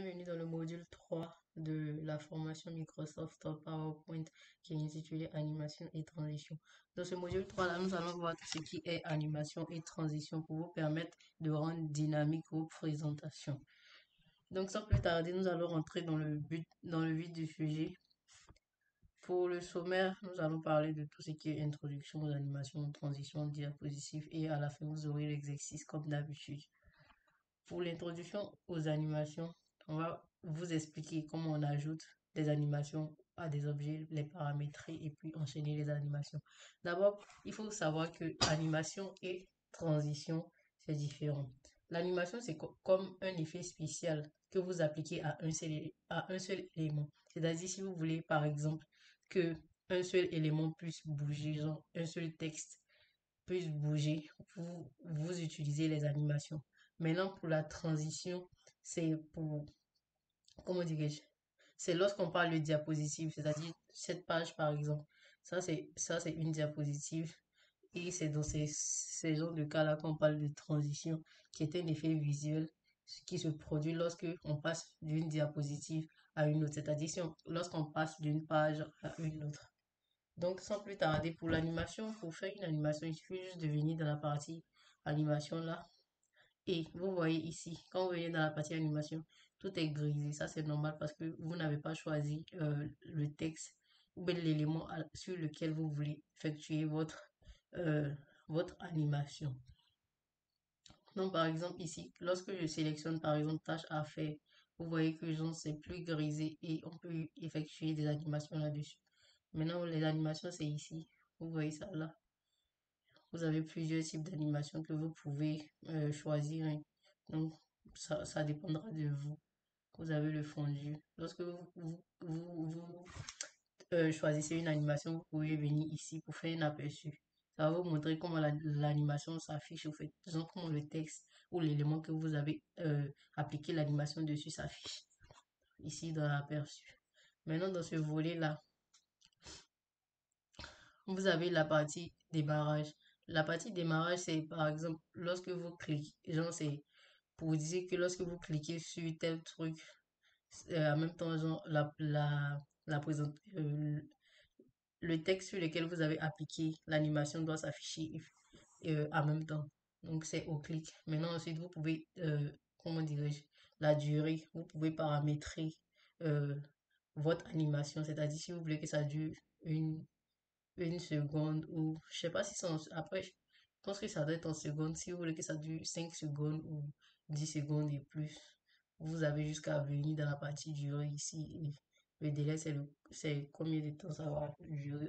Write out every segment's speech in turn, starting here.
bienvenue dans le module 3 de la formation Microsoft PowerPoint qui est intitulé Animation et transition. Dans ce module 3-là, nous allons voir tout ce qui est animation et transition pour vous permettre de rendre dynamique vos présentations. Donc sans plus tarder, nous allons rentrer dans le vif du sujet. Pour le sommaire, nous allons parler de tout ce qui est introduction aux animations, transition, diapositive et à la fin, vous aurez l'exercice comme d'habitude. Pour l'introduction aux animations, on va vous expliquer comment on ajoute des animations à des objets, les paramétrer et puis enchaîner les animations. D'abord, il faut savoir que animation et transition, c'est différent. L'animation, c'est comme un effet spécial que vous appliquez à un seul élément. C'est-à-dire, si vous voulez, par exemple, que un seul élément puisse bouger, genre un seul texte puisse bouger, vous utilisez les animations. Maintenant, pour la transition, c'est pour, comment dirais-je, c'est lorsqu'on parle de diapositive, c'est-à-dire cette page, par exemple. Ça, c'est une diapositive. Et c'est dans ces genres de cas-là qu'on parle de transition, qui est un effet visuel qui se produit lorsque on passe d'une diapositive à une autre, c'est-à-dire lorsqu'on passe d'une page à une autre. Donc, sans plus tarder, pour l'animation, pour faire une animation, il suffit juste de venir dans la partie animation là. Et vous voyez ici, quand vous venez dans la partie animation, tout est grisé. Ça, c'est normal parce que vous n'avez pas choisi le texte ou bien l'élément sur lequel vous voulez effectuer euh, votre animation. Donc, par exemple, ici, lorsque je sélectionne, par exemple, tâche à faire, vous voyez que genre, c'est plus grisé et on peut effectuer des animations là-dessus. Maintenant, les animations, c'est ici. Vous voyez ça là. Vous avez plusieurs types d'animations que vous pouvez choisir, hein. Donc, ça dépendra de vous. Vous avez le fondu. Lorsque vous choisissez une animation, vous pouvez venir ici pour faire un aperçu. Ça va vous montrer comment l'animation s'affiche, au fait, disons comment le texte ou l'élément que vous avez appliqué l'animation dessus s'affiche ici dans l'aperçu. Maintenant, dans ce volet-là, vous avez la partie démarrage. La partie démarrage, c'est par exemple lorsque vous cliquez, genre c'est pour vous dire que lorsque vous cliquez sur tel truc, en même temps, genre la présent, le texte sur lequel vous avez appliqué l'animation doit s'afficher en même temps. Donc c'est au clic. Maintenant ensuite vous pouvez, comment dirais-je, la durée, vous pouvez paramétrer euh, votre animation, c'est-à-dire si vous voulez que ça dure une une seconde ou je sais pas si c'est après je pense que ça doit être en secondes si vous voulez que ça dure 5 secondes ou 10 secondes et plus, vous avez jusqu'à venir dans la partie durée ici et le délai c'est combien de temps ça va durer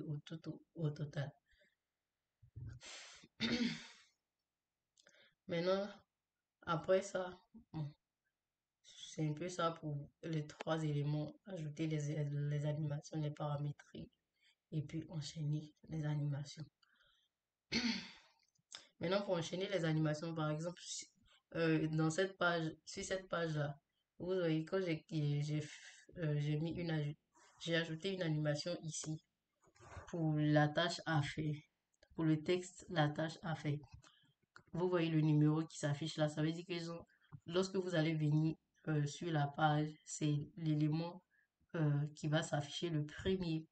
au total. Maintenant après ça, bon, c'est un peu ça pour les trois éléments, ajouter les animations, les paramétrer et puis enchaîner les animations. Maintenant, pour enchaîner les animations, par exemple, dans cette page, sur cette page-là, vous voyez, quand j'ai mis j'ai ajouté une animation ici pour la tâche à faire, pour le texte, la tâche à faire. Vous voyez le numéro qui s'affiche là, ça veut dire que lorsque vous allez venir sur la page, c'est l'élément qui va s'afficher le premier.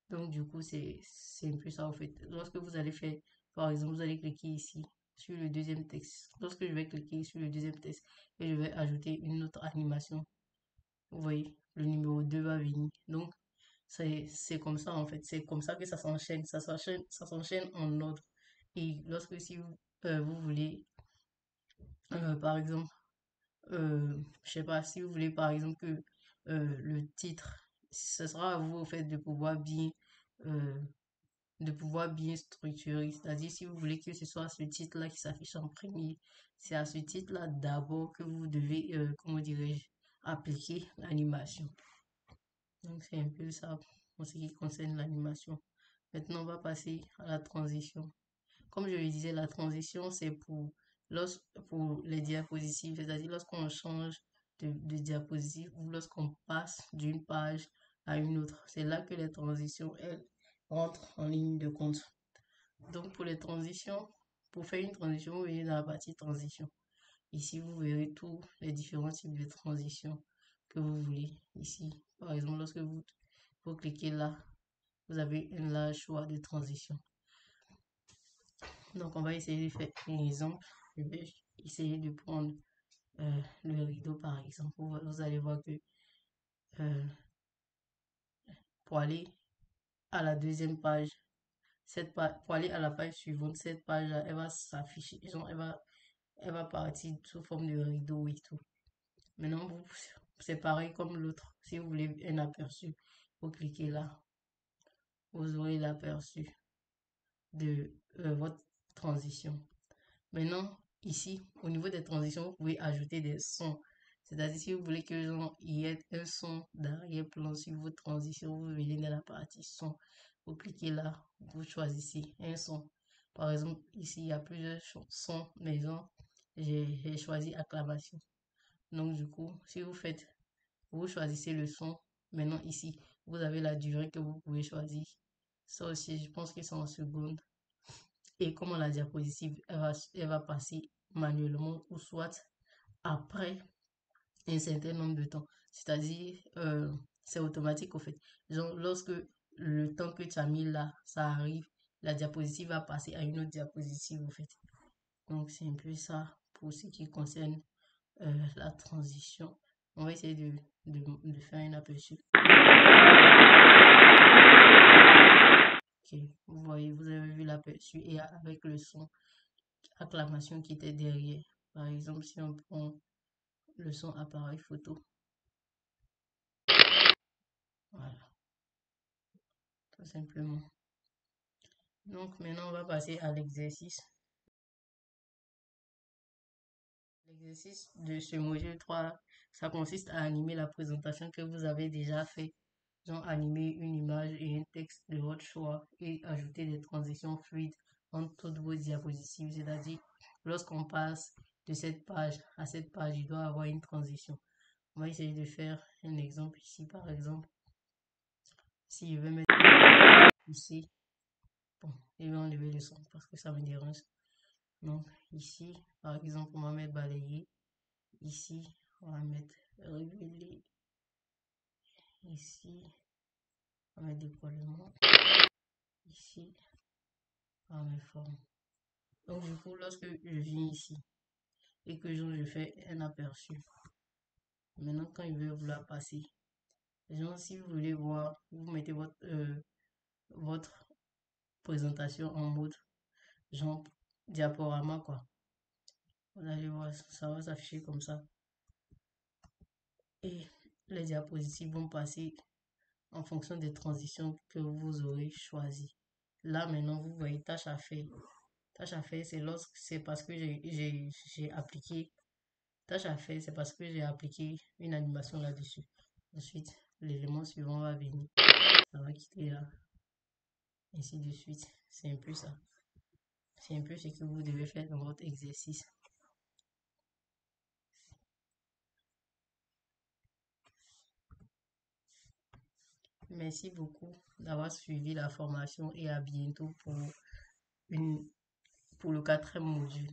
Donc, du coup, c'est un peu ça, en fait. Lorsque vous allez faire, par exemple, vous allez cliquer ici sur le deuxième texte. Lorsque je vais cliquer sur le deuxième texte et je vais ajouter une autre animation, vous voyez, le numéro 2 va venir. Donc, c'est comme ça, en fait. C'est comme ça que ça s'enchaîne. Ça s'enchaîne en ordre. Et lorsque si vous voulez, par exemple, je sais pas, si vous voulez, par exemple, que le titre, ce sera à vous, au fait, euh, de pouvoir bien structurer. C'est-à-dire, si vous voulez que ce soit ce titre-là qui s'affiche en premier, c'est à ce titre-là d'abord que vous devez, comment dirais-je, appliquer l'animation. Donc, c'est un peu ça en ce qui concerne l'animation. Maintenant, on va passer à la transition. Comme je le disais, la transition, c'est pour les diapositives, c'est-à-dire lorsqu'on change de diapositive ou lorsqu'on passe d'une page à une autre. C'est là que les transitions, elles, rentrent en ligne de compte. Donc, pour les transitions, pour faire une transition, vous venez dans la partie transition. Ici, vous verrez tous les différents types de transitions. que vous voulez ici. Par exemple, lorsque vous cliquez là, vous avez un large choix de transition. Donc, on va essayer de faire un exemple. Je vais essayer de prendre le rideau, par exemple. Vous allez voir que pour aller à la deuxième page, pour aller à la page suivante, cette page elle va s'afficher, elle va partir sous forme de rideau et tout. Maintenant, c'est pareil comme l'autre. Si vous voulez un aperçu, vous cliquez là, vous aurez l'aperçu de votre transition. Maintenant, ici, au niveau des transitions, vous pouvez ajouter des sons. C'est-à-dire, si vous voulez que il y ait un son d'arrière-plan sur votre transition, vous venez dans la partie son. Vous cliquez là, vous choisissez un son. Par exemple, ici, il y a plusieurs sons maison. J'ai choisi acclamation. Donc, du coup, si vous choisissez le son. Maintenant, ici, vous avez la durée que vous pouvez choisir. Ça aussi, je pense que c'est en secondes. Et comment la diapositive elle va passer manuellement ou soit après un certain nombre de temps. C'est-à-dire, c'est automatique au fait. Genre, lorsque le temps que tu as mis là, ça arrive, la diapositive va passer à une autre diapositive au fait. Donc, c'est un peu ça pour ce qui concerne la transition. On va essayer de faire un aperçu. Ok, vous voyez, vous avez vu l'aperçu et avec le son acclamation qui était derrière. Par exemple, si on prend le son appareil photo. Voilà, tout simplement. Donc maintenant, on va passer à l'exercice. L'exercice de ce module 3, ça consiste à animer la présentation que vous avez déjà fait. Genre animer une image et un texte de votre choix et ajouter des transitions fluides entre toutes vos diapositives. C'est-à-dire, lorsqu'on passe de cette page à cette page, il doit y avoir une transition. On va essayer de faire un exemple ici, par exemple. Si je vais mettre ici, bon, je vais enlever le son parce que ça me dérange. Donc, ici, par exemple, on va mettre balayer. Ici, on va mettre révéler. Ici, on va mettre décollement. Ici, on va mettre forme. Donc, du coup, lorsque je viens ici et que je fais un aperçu, maintenant, quand il veut vouloir passer, genre, si vous voulez voir, vous mettez votre présentation en mode genre diaporama, quoi. Vous allez voir, ça va s'afficher comme ça. Et les diapositives vont passer en fonction des transitions que vous aurez choisies. Là, maintenant, vous voyez tâche à faire. Tâche à faire, c'est parce que j'ai appliqué. Tâche à faire, c'est parce que j'ai appliqué une animation là-dessus. Ensuite, l'élément suivant va venir. Ça va quitter là. Ainsi de suite. C'est un peu ça. C'est un peu ce que vous devez faire dans votre exercice. Merci beaucoup d'avoir suivi la formation et à bientôt pour le 4e module.